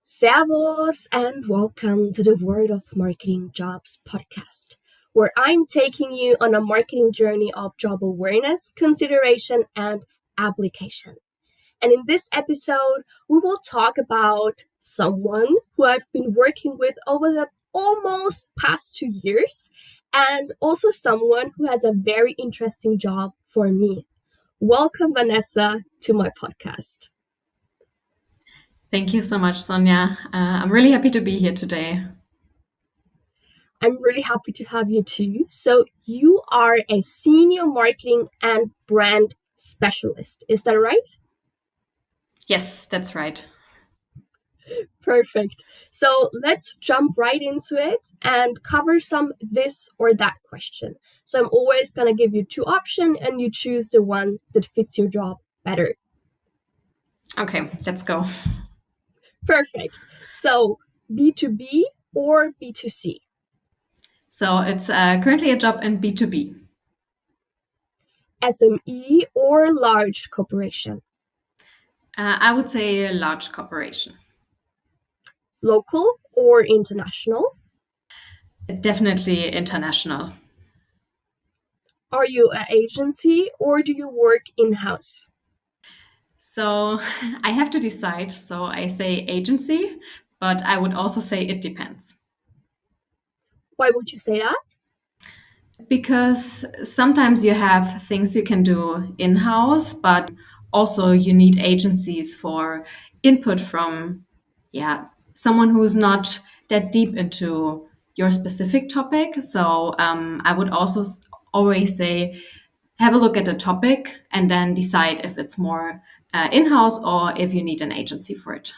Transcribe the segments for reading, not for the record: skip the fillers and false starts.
Servus and welcome to the World of Marketing Jobs podcast, where I'm taking you on a marketing journey of job awareness, consideration, and application. And in this episode, we will talk about someone who I've been working with over the almost past 2 years, and also someone who has a very interesting job for me. Welcome, Vanessa, to my podcast. Thank you so much, Sonja. I'm really happy to be here today. I'm really happy to have you too. So, you are a senior marketing and brand specialist. Is that right? Yes, that's right. Perfect. So, let's jump right into it and cover some this or that question. So, I'm always going to give you two options and you choose the one that fits your job better. Okay, let's go. Perfect. So, B2B or B2C? So it's currently a job in B2B. SME or large corporation? I would say a large corporation. Local or international? Definitely international. Are you an agency or do you work in-house? So I have to decide. So I say agency, but I would also say it depends. Why would you say that? Because sometimes you have things you can do in-house, but also you need agencies for input from, someone who's not that deep into your specific topic. So I would also always say, have a look at the topic and then decide if it's more in-house or if you need an agency for it.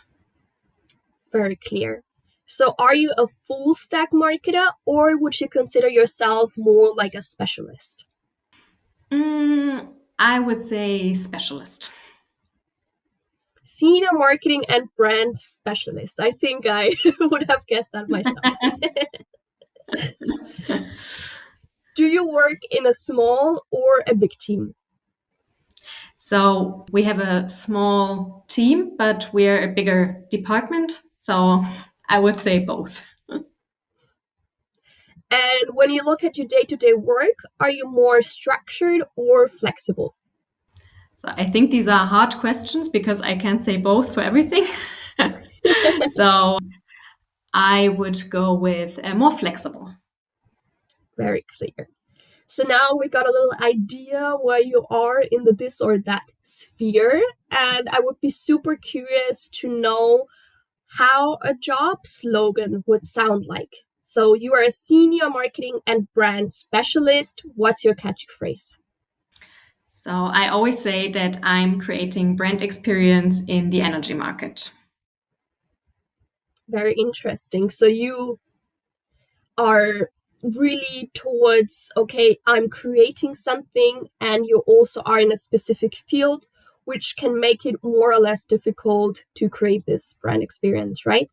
Very clear. So are you a full stack marketer or would you consider yourself more like a specialist? I would say specialist. Senior marketing and brand specialist. I think I would have guessed that myself. Do you work in a small or a big team? So we have a small team, but we're a bigger department. So I would say both. And when you look at your day-to-day work, are you more structured or flexible? So I think these are hard questions because I can't say both for everything. So I would go with more flexible. Very clear. So now we got a little idea where you are in the this or that sphere. And I would be super curious to know how a job slogan would sound like. So you are a senior marketing and brand specialist. What's your catchphrase? So I always say that I'm creating brand experience in the energy market. Very interesting. So you are really towards, okay, I'm creating something, and you also are in a specific field, which can make it more or less difficult to create this brand experience, right?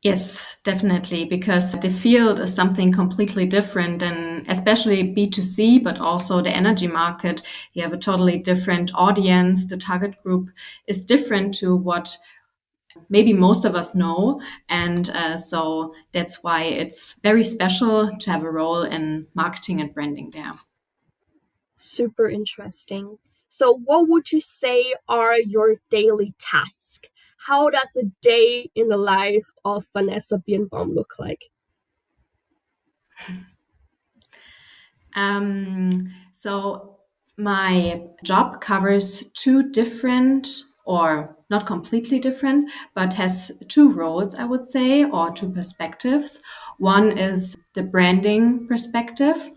Yes, definitely, because the field is something completely different, and especially B2C, but also the energy market. You have a totally different audience. The target group is different to what maybe most of us know. And so that's why it's very special to have a role in marketing and branding there. Super interesting. So, what would you say are your daily tasks? How does a day in the life of Vanessa Birnbaum look like? So my job covers two different, or not completely different, but has two roles, I would say, or two perspectives. One is the branding perspective,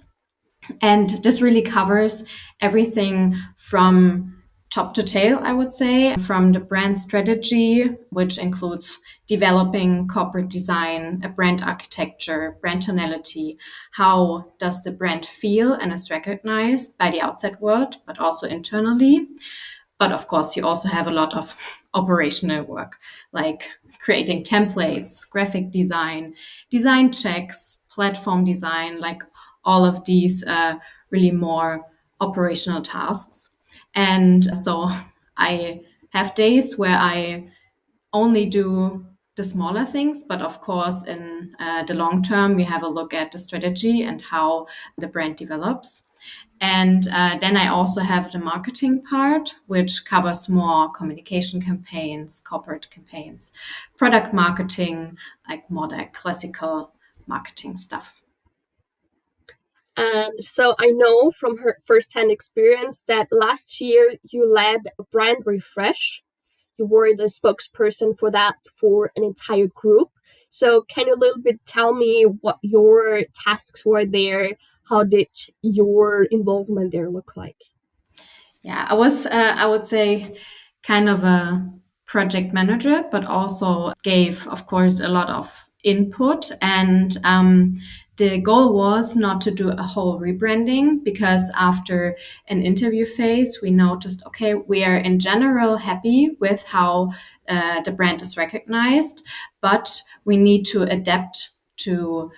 and this really covers everything from top to tail, I would say, from the brand strategy, which includes developing corporate design, a brand architecture, brand tonality. How does the brand feel and is recognized by the outside world, but also internally? But of course, you also have a lot of operational work, like creating templates, graphic design, design checks, platform design, like all of these really more operational tasks. And so I have days where I only do the smaller things, but of course, in the long term, we have a look at the strategy and how the brand develops. And then I also have the marketing part, which covers more communication campaigns, corporate campaigns, product marketing, like more the classical marketing stuff. And so I know from her first-hand experience that last year you led a brand refresh. You were the spokesperson for that for an entire group. So can you a little bit tell me what your tasks were there? How did your involvement there look like? Yeah, I was, I would say, kind of a project manager, but also gave, of course, a lot of input. And the goal was not to do a whole rebranding because after an interview phase, we noticed, okay, we are in general happy with how the brand is recognized, but we need to adapt to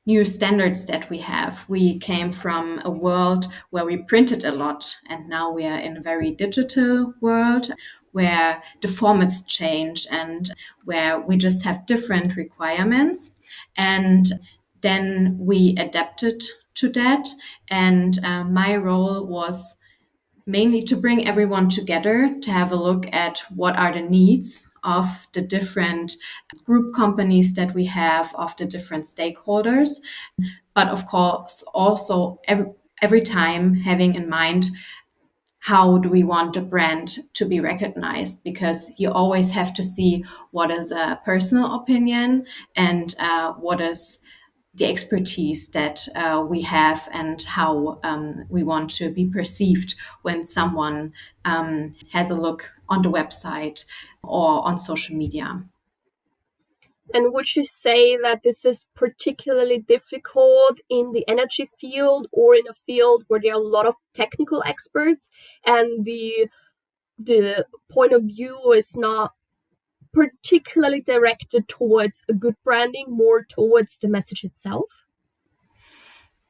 new standards that we have. We came from a world where we printed a lot, and now we are in a very digital world where the formats change and where we just have different requirements. And then we adapted to that. And my role was mainly to bring everyone together to have a look at what are the needs of the different group companies that we have, of the different stakeholders, but of course also every time having in mind how do we want the brand to be recognized, because you always have to see what is a personal opinion and what is the expertise that we have and how we want to be perceived when someone has a look on the website or on social media. And would you say that this is particularly difficult in the energy field or in a field where there are a lot of technical experts and the point of view is not particularly directed towards a good branding, more towards the message itself?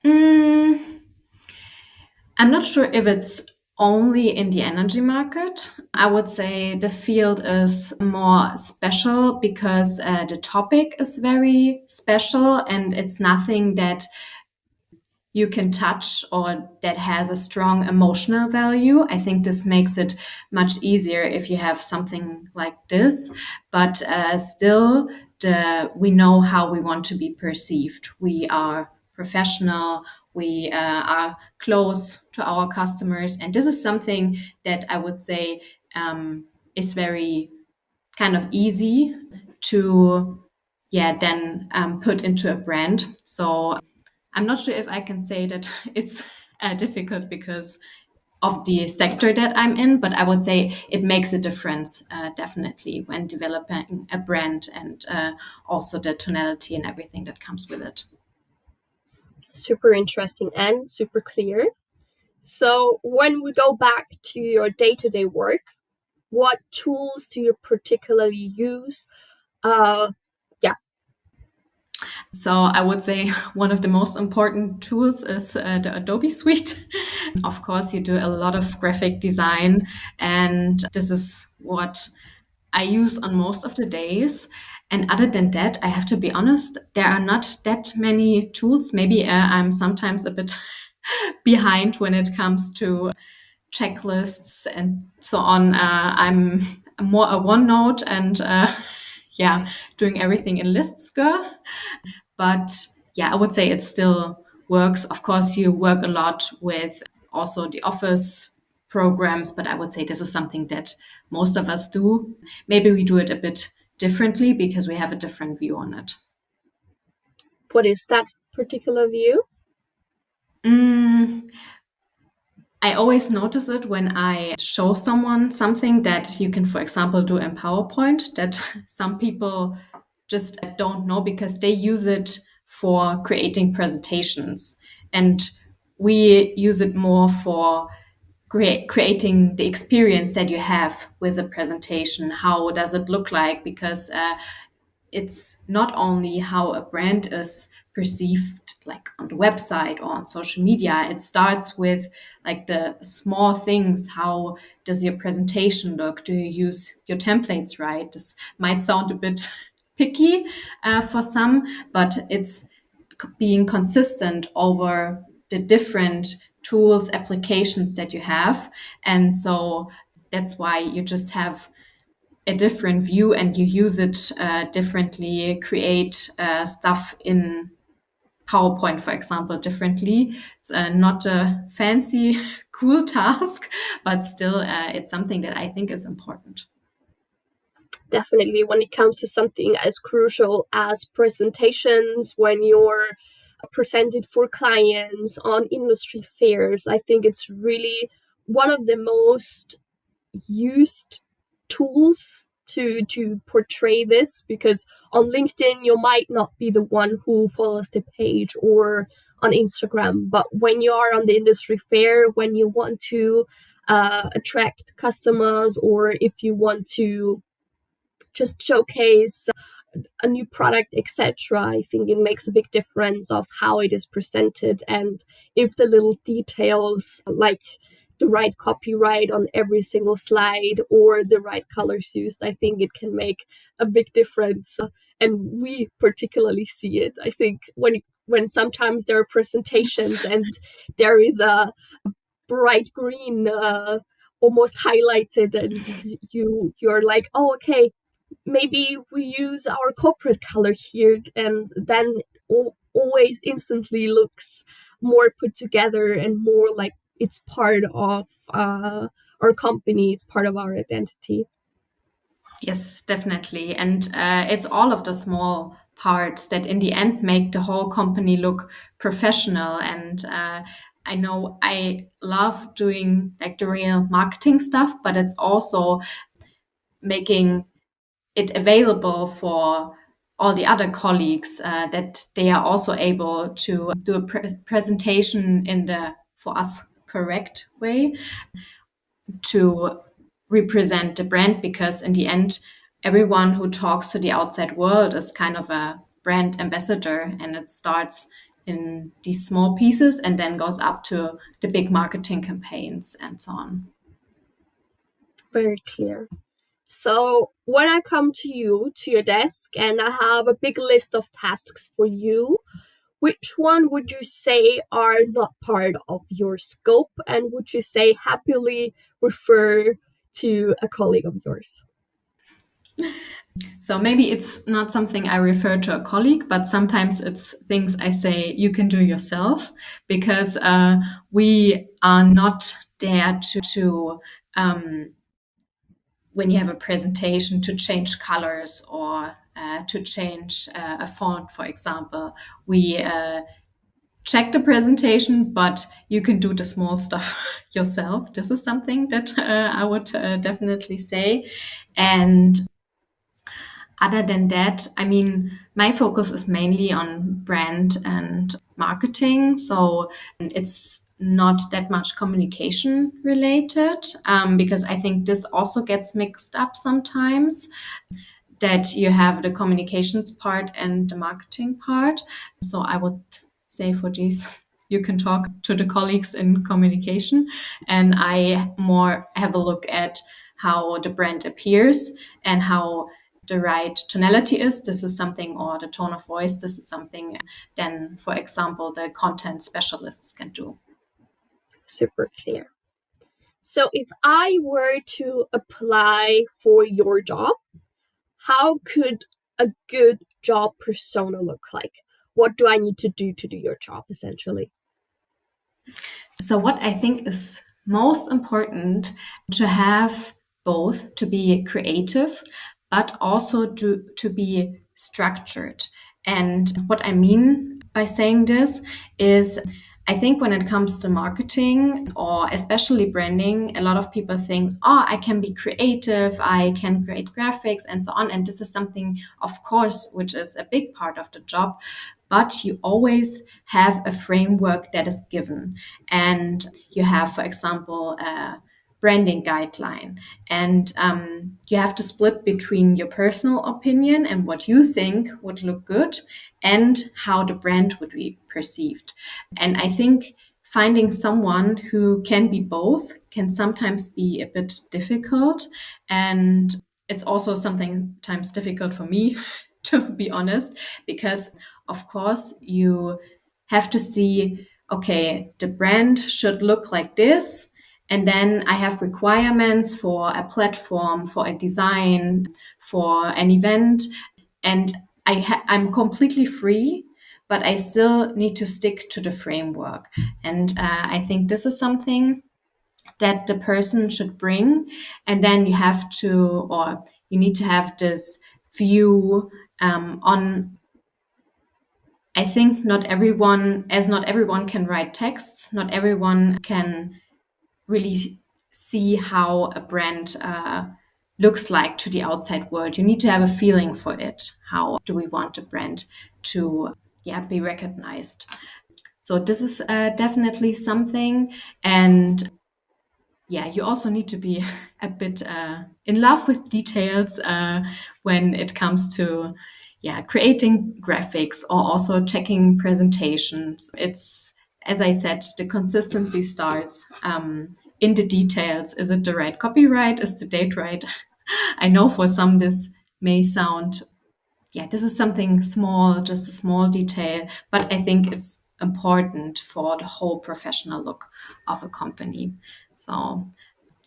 Mm, I'm not sure if it's only in the energy market. I would say the field is more special because the topic is very special and it's nothing that you can touch or that has a strong emotional value. I think this makes it much easier if you have something like this. But still, we know how we want to be perceived. We are professional. We are close to our customers, and this is something that I would say is very kind of easy to, yeah, then put into a brand. So I'm not sure if I can say that it's difficult because of the sector that I'm in, but I would say it makes a difference definitely when developing a brand and also the tonality and everything that comes with it. Super interesting and super clear. So, when we go back to your day to day work, what tools do you particularly use? Yeah, So I would say one of the most important tools is the Adobe Suite. Of course, you do a lot of graphic design, and this is what I use on most of the days. And other than that, I have to be honest, there are not that many tools. Maybe I'm sometimes a bit behind when it comes to checklists and so on. I'm more a OneNote and yeah, doing everything in lists girl. But yeah, I would say it still works. Of course, you work a lot with also the office programs, but I would say this is something that most of us do. Maybe we do it a bit differently because we have a different view on it. what is that particular view? Mm, I always notice it when I show someone something that you can, for example, do in PowerPoint that some people just don't know because they use it for creating presentations. And we use it more for creating the experience that you have with the presentation. How does it look like? Because it's not only how a brand is perceived like on the website or on social media. It starts with like the small things. How does your presentation look? Do you use your templates right? This might sound a bit picky for some, but it's being consistent over the different tools, applications that you have. And so that's why you just have a different view and you use it differently, create stuff in PowerPoint, for example, differently. It's not a fancy, cool task, but still, it's something that I think is important. Definitely, when it comes to something as crucial as presentations, when you're presented for clients on industry fairs, I think it's really one of the most used tools to portray this, because on LinkedIn you might not be the one who follows the page, or on Instagram, but when you are on the industry fair, when you want to attract customers, or if you want to just showcase a new product, etc., I think it makes a big difference of how it is presented, and if the little details like the right copyright on every single slide or the right colors used, I think it can make a big difference. And we particularly see it, I think, when sometimes there are presentations Yes. and there is a bright green almost highlighted, and you're like, oh, okay, maybe we use our corporate color here, and then always instantly looks more put together and more like it's part of our company, it's part of our identity. Yes, definitely. And it's all of the small parts that in the end make the whole company look professional. And I know I love doing like the real marketing stuff, but it's also making it available for all the other colleagues that they are also able to do a presentation in the, for us, correct way to represent the brand, because in the end everyone who talks to the outside world is kind of a brand ambassador, and it starts in these small pieces and then goes up to the big marketing campaigns and so on. Very clear. So when I come to you, to your desk, and I have a big list of tasks for you, which one would you say are not part of your scope, and would you say happily refer to a colleague of yours? So maybe it's not something I refer to a colleague, but sometimes it's things I say you can do yourself, because we are not there to when you have a presentation, to change colors or to change a font, for example. We check the presentation, but you can do the small stuff yourself. This is something that I would definitely say. And other than that, I mean, my focus is mainly on brand and marketing. So it's not that much communication related, because I think this also gets mixed up sometimes, that you have the communications part and the marketing part. So I would say for these, you can talk to the colleagues in communication, and I more have a look at how the brand appears and how the right tonality is. This is something, or the tone of voice, this is something then, for example, the content specialists can do. Super clear. So if I were to apply for your job, how could a good job persona look like? What do I need to do your job, essentially? So, what I think is most important, to have both, to be creative, but also to be structured. And what I mean by saying this is, I think when it comes to marketing or especially branding, a lot of people think, oh, I can be creative, I can create graphics and so on. And this is something, of course, which is a big part of the job. But you always have a framework that is given. And you have, for example, branding guideline. And you have to split between your personal opinion and what you think would look good and how the brand would be perceived. And I think finding someone who can be both can sometimes be a bit difficult. And it's also sometimes difficult for me, to be honest, because of course you have to see, okay, the brand should look like this. And then I have requirements for a platform, for a design, for an event. And I'm completely free, but I still need to stick to the framework. And I think this is something that the person should bring. And then you have to, or you need to have this view on, I think not everyone, as not everyone can write texts, not everyone can really see how a brand looks like to the outside world. You need to have a feeling for it. How do we want a brand to, yeah, be recognized? So this is definitely something. And yeah, you also need to be a bit in love with details when it comes to, yeah, creating graphics or also checking presentations. It's, as I said, the consistency starts in the details. Is it the right copyright? Is the date right? I know for some this may sound, yeah, this is something small, just a small detail, but I think it's important for the whole professional look of a company. So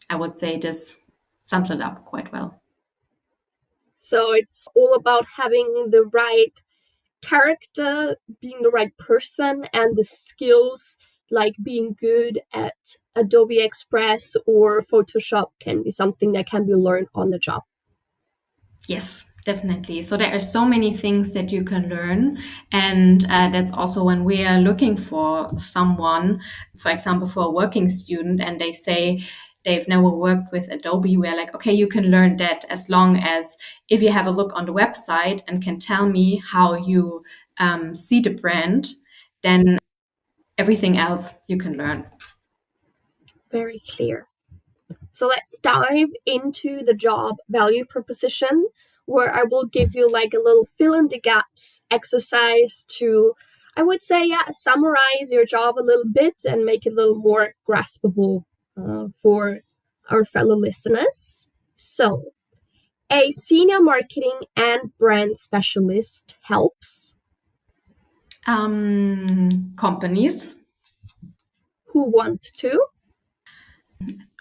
I would say this sums it up quite well. So it's all about having the right character, being the right person, and the skills, like being good at Adobe Express or Photoshop, can be something that can be learned on the job. Yes, definitely. So there are so many things that you can learn. And that's also when we are looking for someone, for example, for a working student, and they say they've never worked with Adobe, we're like, okay, you can learn that as long as if you have a look on the website and can tell me how you see the brand, then everything else you can learn. Very clear. So let's dive into the job value proposition, where I will give you like a little fill in the gaps exercise to, I would say, yeah, summarize your job a little bit and make it a little more graspable for our fellow listeners. So, a senior marketing and brand specialist helps Companies who want to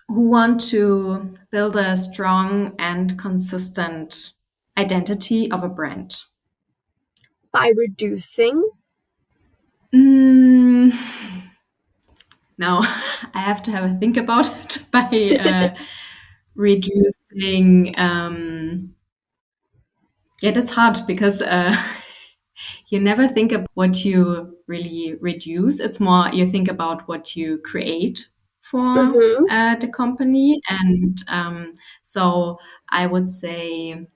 who want to build a strong and consistent identity of a brand. by reducing. Mm, now, I have to have a think about it by reducing. Yeah, that's hard because you never think about what you really reduce. It's more you think about what you create for Mm-hmm. the company. And so I would say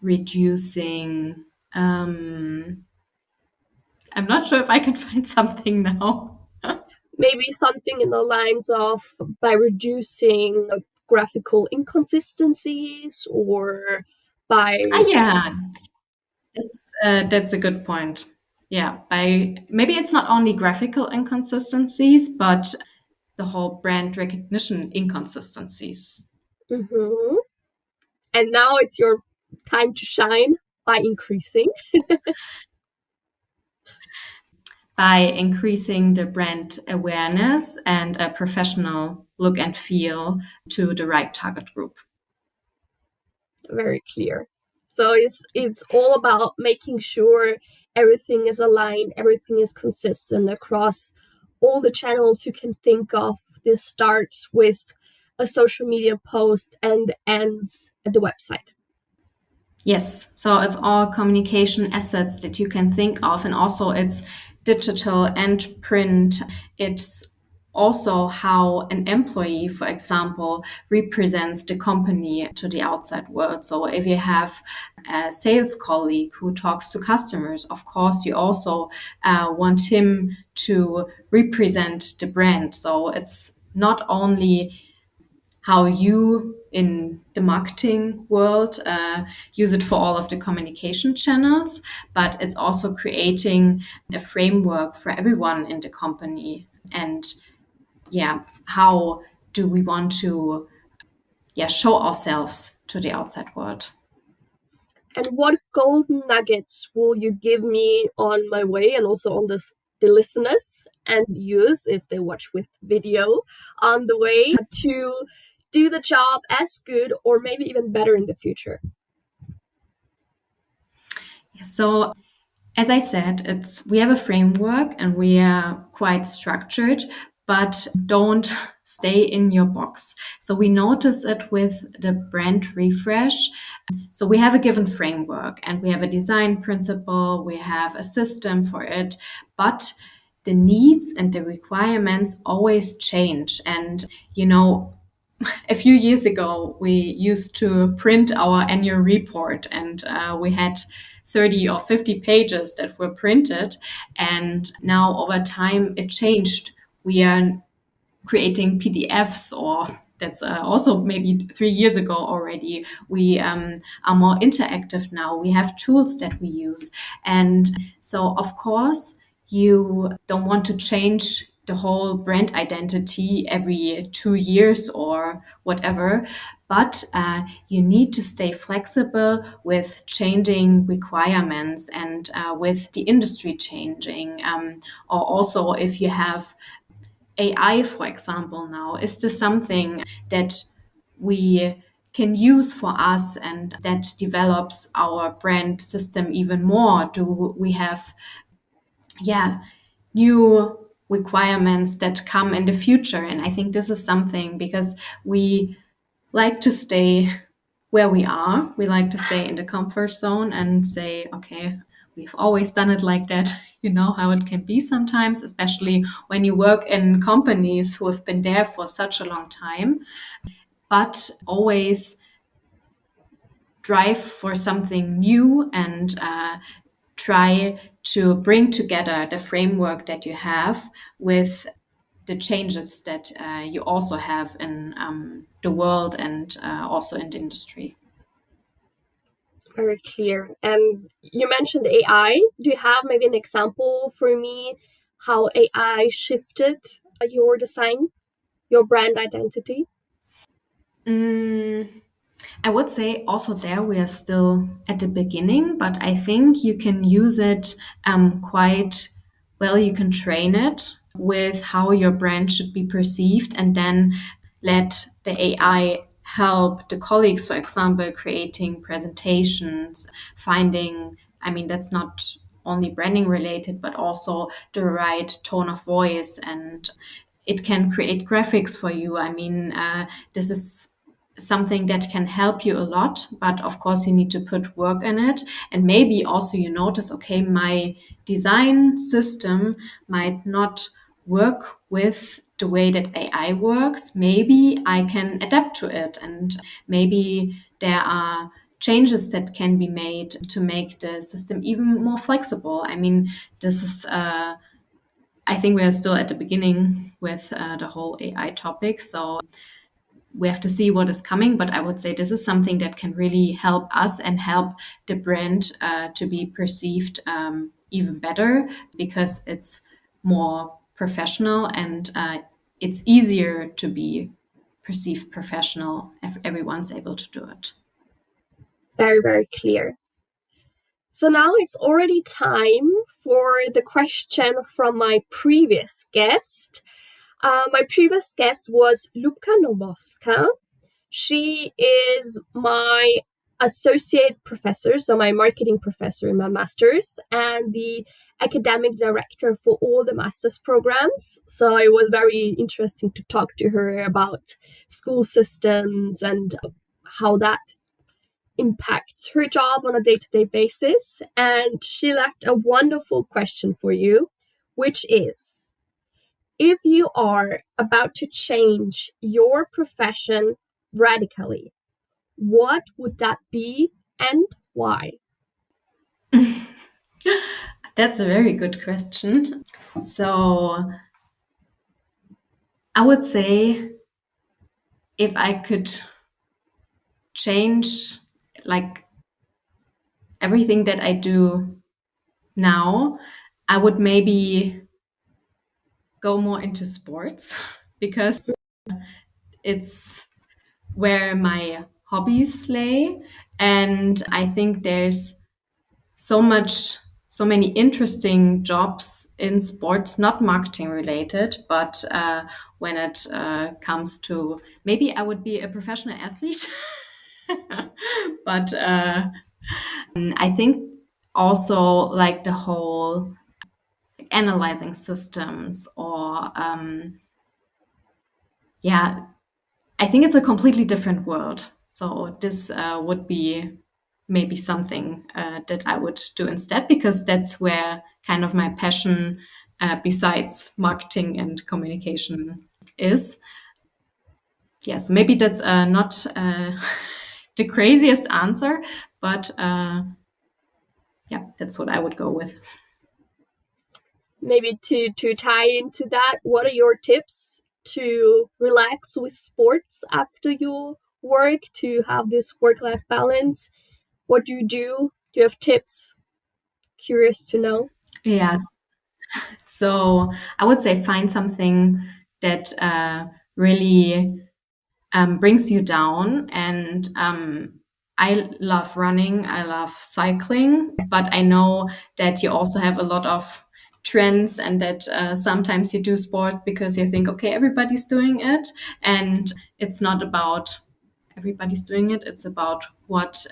reducing. I'm not sure if I can find something now. Maybe something in the lines of by reducing graphical inconsistencies or by Yeah, that's a good point. Yeah, by maybe it's not only graphical inconsistencies, but the whole brand recognition inconsistencies. Mhm. And now it's your time to shine by increasing. By increasing the brand awareness and a professional look and feel to the right target group. Very clear. So it's all about making sure everything is aligned, everything is consistent across all the channels you can think of. This starts with a social media post and ends at the website. Yes, so it's all communication assets that you can think of, and also it's digital and print. It's also how an employee, for example, represents the company to the outside world. So if you have a sales colleague who talks to customers, of course, you also want him to represent the brand. So it's not only how you in the marketing world use it for all of the communication channels, but it's also creating a framework for everyone in the company. And yeah, how do we want to show ourselves to the outside world? And what golden nuggets will you give me on my way and also on the listeners and viewers if they watch with video on the way to do the job as good or maybe even better in the future? So as I said, it's we have a framework and we are quite structured, but don't stay in your box. So we notice it with the brand refresh. So we have a given framework and we have a design principle, we have a system for it, but the needs and the requirements always change. And a few years ago, we used to print our annual report, and we had 30 or 50 pages that were printed. And now, over time, it changed. We are creating PDFs, or that's also maybe 3 years ago already. We are more interactive now. We have tools that we use. And so, of course, you don't want to change the whole brand identity every 2 years or whatever. But you need to stay flexible with changing requirements and with the industry changing. Or also, if you have AI, for example, now, is this something that we can use for us and that develops our brand system even more? Do we have, yeah, new requirements that come in the future? And I think this is something because we like to stay where we are. We like to stay in the comfort zone and say, okay, we've always done it like that. You know how it can be sometimes, especially when you work in companies who have been there for such a long time, but always drive for something new and try to bring together the framework that you have with the changes that you also have in the world and also in the industry. Very clear. And you mentioned AI. Do you have maybe an example for me how AI shifted your design, your brand identity? Mm, I would say also there we are still at the beginning, but I think you can use it quite well. You can train it with how your brand should be perceived and then let the AI help the colleagues, for example, creating presentations, finding, I mean, that's not only branding related, but also the right tone of voice and it can create graphics for you. I mean, this is something that can help you a lot, but of course you need to put work in it. And maybe also you notice, okay, my design system might not work with the way that AI works. Maybe I can adapt to it, and maybe there are changes that can be made to make the system even more flexible. I mean, this is I think we are still at the beginning with the whole AI topic. So we have to see what is coming. But I would say this is something that can really help us and help the brand to be perceived even better because it's more professional and it's easier to be perceived professional if everyone's able to do it. Very, very clear. So now it's already time for the question from my previous guest. My previous guest was Lubka Nowowska. She is my associate professor, so my marketing professor in my master's, and the academic director for all the master's programs. So it was very interesting to talk to her about school systems and how that impacts her job on a day to day basis. And she left a wonderful question for you, which is if you are about to change your profession radically, what would that be and why? That's a very good question. So I would say if I could change like everything that I do now, I would maybe go more into sports because it's where my hobbies lay. And I think there's so much, so many interesting jobs in sports, not marketing related, but when it comes to maybe I would be a professional athlete. But I think also like the whole analyzing systems or yeah, I think it's a completely different world. So this would be maybe something that I would do instead because that's where kind of my passion besides marketing and communication is. Yeah, so maybe that's not the craziest answer, but yeah, that's what I would go with. Maybe to tie into that, what are your tips to relax with sports after your work, to have this work-life balance? What do you do? Do you have tips? Curious to know. Yes. So I would say find something that really brings you down. And I love running, I love cycling, but I know that you also have a lot of trends and that sometimes you do sports because you think, okay, everybody's doing it. And it's not about everybody's doing it, it's about what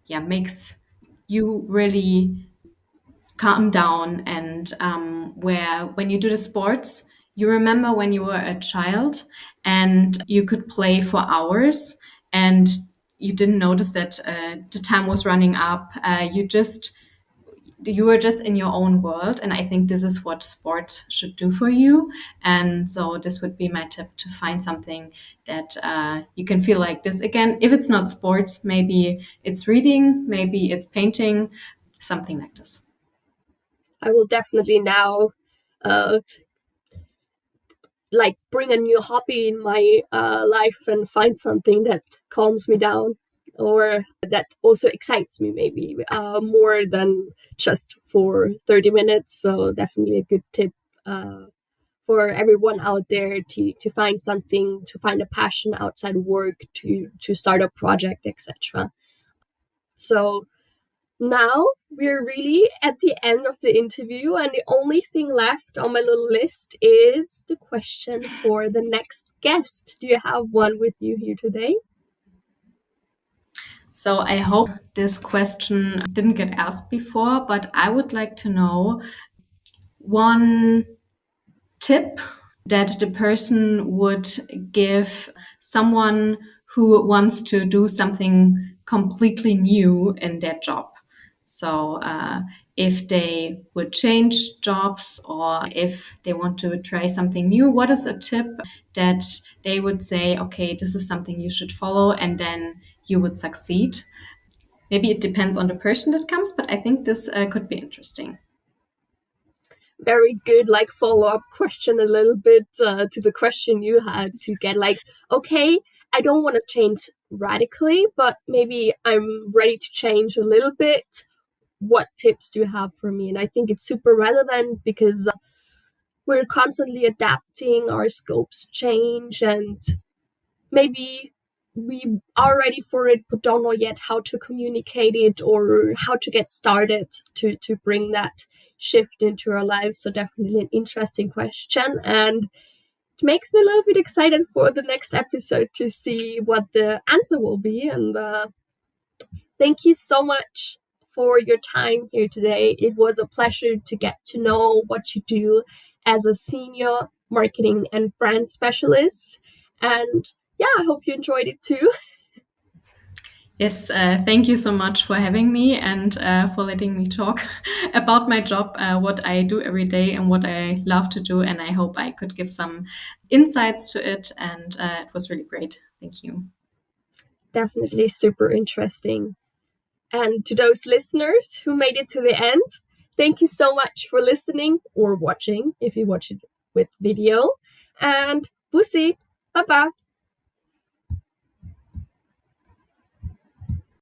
yeah, makes you really calm down and where when you do the sports you remember when you were a child and you could play for hours and you didn't notice that the time was running up. You were just in your own world, and I think this is what sport should do for you. And so this would be my tip, to find something that you can feel like this again. If it's not sports, maybe it's reading, maybe it's painting, something like this. I will definitely now uh, like bring a new hobby in my life and find something that calms me down or that also excites me, maybe more than just for 30 minutes. So definitely a good tip uh, for everyone out there to find something, to find a passion outside work, to start a project, etc. So now we're really at the end of the interview, and the only thing left on my little list is the question for the next guest. Do you have one with you here today? So I hope this question didn't get asked before, but I would like to know one tip that the person would give someone who wants to do something completely new in their job. So, if they would change jobs or if they want to try something new, what is a tip that they would say, okay, this is something you should follow, and then you would succeed? Maybe it depends on the person that comes, but I think this could be interesting. Very good, like follow up question, a little bit to the question you had, to get like, okay, I don't want to change radically, but maybe I'm ready to change a little bit. What tips do you have for me? And I think it's super relevant because we're constantly adapting, our scopes change, and maybe we are ready for it but don't know yet how to communicate it or how to get started to bring that shift into our lives. So definitely an interesting question, and it makes me a little bit excited for the next episode to see what the answer will be. And thank you so much for your time here today. It was a pleasure to get to know what you do as a senior marketing and brand specialist. And yeah, I hope you enjoyed it too. Yes, thank you so much for having me and for letting me talk about my job, what I do every day, and what I love to do. And I hope I could give some insights to it. And it was really great. Thank you. Definitely super interesting. And to those listeners who made it to the end, thank you so much for listening or watching if you watch it with video. And we'll see. Bye bye.